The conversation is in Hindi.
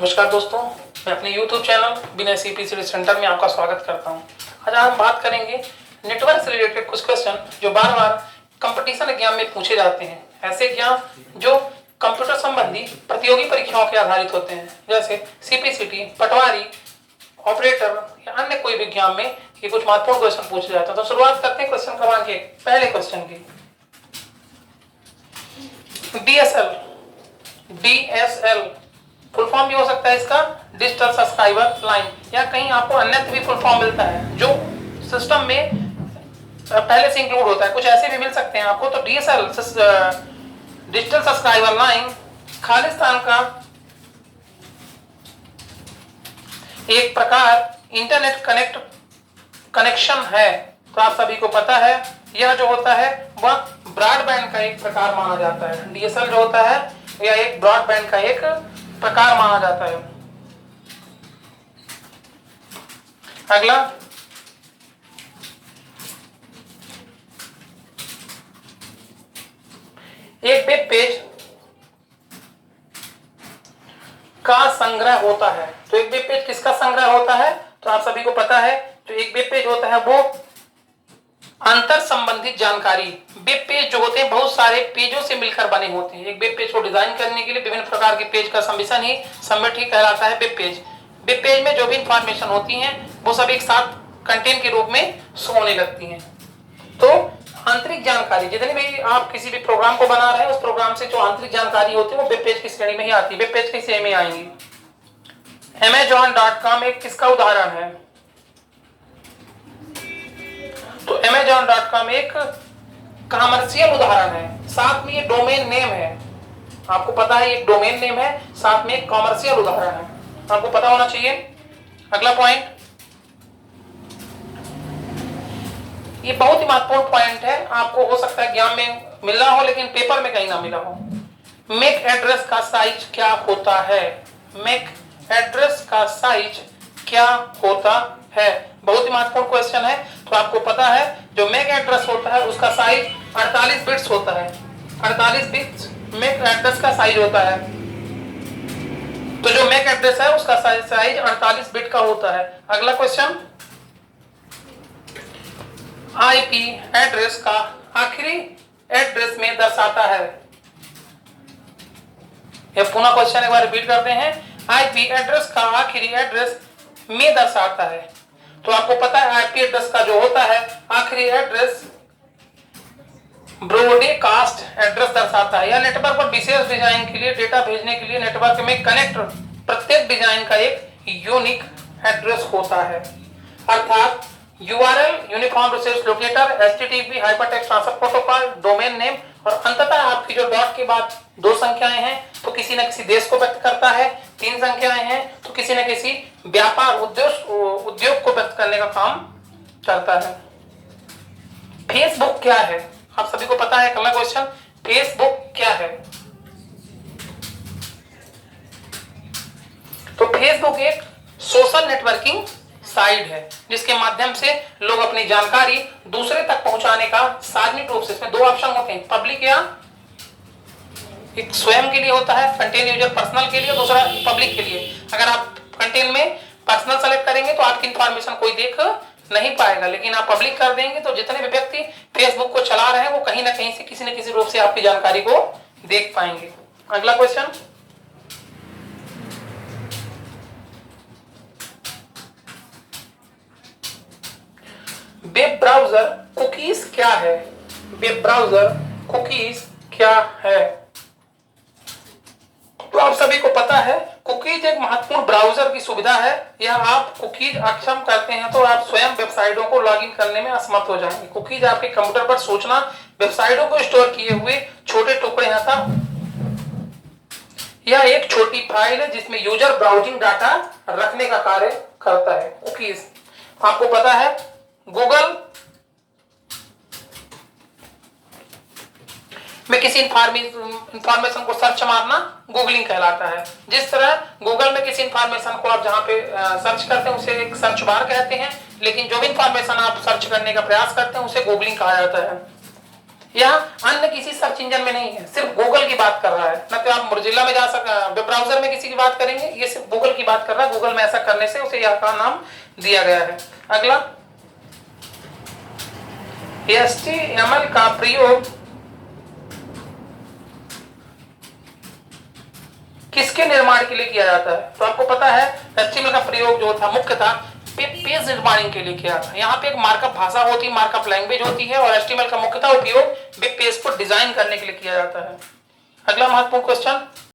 नमस्कार दोस्तों, मैं अपने YouTube चैनल बिना CPCD सेंटर में आपका स्वागत करता हूं। आज हम बात करेंगे नेटवर्क से रिलेटेड कुछ क्वेश्चन जो बार बार कंपटीशन एग्जाम में पूछे जाते हैं। ऐसे एग्जाम जो कंप्यूटर संबंधी प्रतियोगी परीक्षाओं के आधारित होते हैं, जैसे CPCT, पटवारी, ऑपरेटर या अन्य कोई भी एग्जाम में ये कुछ महत्वपूर्ण क्वेश्चन पूछे जाते हैं। तो शुरुआत करते हैं क्वेश्चन क्रमांक 1, पहले क्वेश्चन की। DSL फुल फॉर्म भी हो सकता है इसका डिजिटल सब्सक्राइबर लाइन, या कहीं आपको अन्यत्र भी फुल फॉर्म मिलता है जो सिस्टम में पहले से इंक्लूड होता है, कुछ ऐसे भी मिल सकते हैं आपको। तो DSL digital subscriber line Khalistan का एक प्रकार इंटरनेट कनेक्शन है। तो आप सभी को पता है यह जो होता है वह ब्रॉडबैंड का एक प्रकार माना जाता है। DSL जो होता है यह एक ब्रॉडबैंड का एक प्रकार माना जाता है। अगला, एक वेब पेज का संग्रह होता है। तो एक वेब पेज किसका संग्रह होता है? तो आप सभी को पता है जो एक वेब पेज होता है वो अंतर संबंधित जानकारी। वेब पेज जो होते हैं बहुत सारे पेजों से मिलकर बने होते हैं। एक वेब पेज को डिजाइन करने के लिए विभिन्न प्रकार के पेज का सम्मिश्रण ही कहलाता है वेब पेज। वेब पेज में जो भी इंफॉर्मेशन होती है वो सब एक साथ कंटेंट के रूप में शो होने लगती हैं। तो आंतरिक जानकारी, जितनी भी आप किसी भी प्रोग्राम को बना रहे हैं उस प्रोग्राम से जो आंतरिक जानकारी होती है वो वेब पेज की श्रेणी में ही आती है, वेब पेज की श्रेणी में आएंगी। Amazon.com एक किसका उदाहरण है? तो Amazon.com एक कमर्शियल उदाहरण है, साथ में ये डोमेन नेम है। आपको पता है ये डोमेन नेम है, साथ में एक कमर्शियल उदाहरण है, आपको पता होना चाहिए। अगला पॉइंट, ये बहुत ही महत्वपूर्ण पॉइंट है, आपको हो सकता है एग्जाम में मिला हो लेकिन पेपर में कहीं ना मिला हो। मैक एड्रेस का साइज क्या होता है? मैक एड्रेस का साइज क्या होता है? बहुत ही महत्वपूर्ण क्वेश्चन है। तो आपको पता है जो मैक एड्रेस होता है उसका साइज 48 बिट्स होता है। 48 बिट्स मैक एड्रेस का साइज होता है। तो जो मैक एड्रेस है उसका साइज 48 बिट का होता है। अगला क्वेश्चन, आईपी एड्रेस का आखिरी एड्रेस में दर्शाता है। यह पुनः क्वेश्चन एक बार रिपीट करते हैं। आईपी एड्रेस का आखिरी एड्रेस में दर्शाता है। तो आपको पता है आईपी एड्रेस का जो होता है आखिरी एड्रेस ब्रॉडकास्ट एड्रेस दर्शाता है। यह नेटवर्क पर विशेष डिजाइन के लिए डेटा भेजने के लिए नेटवर्क में कनेक्ट प्रत्येक डिजाइन का एक यूनिक एड्रेस होता है। अर्थात URL uniform resource locator, HTTP hypertext transfer protocol, domain name, और अंततः आपकी जो डॉट के बाद 2 संख्याएं हैं तो किसी न किसी देश को व्यक्त करता है, 3 संख्याएं हैं तो किसी न किसी व्यापार उद्योग को व्यक्त करने का काम करता है। फेसबुक क्या है? आप सभी को पता है। अगला क्वेश्चन, फेसबुक क्या है? तो फेसबुक एक सोशल नेटवर्किंग साइट है जिसके माध्यम से लोग अपनी जानकारी दूसरे तक पहुंचाने का सार्वजनिक रूप से, इसमें 2 ऑप्शन होते हैं, पब्लिक या एक स्वयं के लिए होता है, कंटेन यूजर पर्सनल के लिए, दूसरा पब्लिक के लिए। अगर आप कंटेन में पर्सनल सेलेक्ट करेंगे तो आपकी इंफॉर्मेशन कोई देख नहीं पाएगा, लेकिन आप पब्लिक कर देंगे तो जितने भी व्यक्ति फेसबुक को चला रहे हैं वो कहीं ना कहीं से किसी न किसी रूप से आपकी जानकारी को देख पाएंगे। अगला क्वेश्चन, वेब ब्राउजर कुकीज क्या है? वेब ब्राउजर कुकीज क्या है? तो आप सभी को पता है कुकीज एक महत्वपूर्ण ब्राउजर की सुविधा है। यह आप कुकीज अक्षम करते हैं तो आप स्वयं वेबसाइटों को लॉगिन करने में असमर्थ हो जाएंगे। कुकीज आपके कंप्यूटर पर सूचना वेबसाइटों को स्टोर किए हुए छोटे टुकड़े हैं था। यह एक छोटी फाइल है जिसमें यूजर ब्राउजिंग डाटा रखने का कार्य करता है। कुकीज आपको पता है गूगल में किसी इंफॉर्मेशन को सर्च मारना गूगलिंग कहलाता है। जिस तरह गूगल में किसी इंफॉर्मेशन को आप जहां पे सर्च करते हैं उसे एक सर्च बार कहते हैं, लेकिन जो भी इंफॉर्मेशन आप सर्च करने का प्रयास करते हैं उसे गूगलिंग कहा जाता है। यह अन्य किसी सर्च इंजन में नहीं है, सिर्फ गूगल की बात कर रहा है। ना तो आप मोजिल्ला में जा वेब ब्राउजर में किसी की बात करेंगे, ये सिर्फ गूगल की बात कर रहा है। गूगल में ऐसा करने से उसे यह का नाम दिया गया है। अगला, HTML का प्रयोग किसके निर्माण के लिए किया जाता है? तो आपको पता है HTML का प्रयोग जो था मुख्यतः पेज निर्माण के लिए किया था। यहाँ पे एक मार्कअप भाषा होती है, मार्कअप लैंग्वेज होती है, और HTML का मुख्यतः उपयोग वेब पेज को डिजाइन करने के लिए किया जाता है। अगला महत्वपूर्ण क्वेश्चन,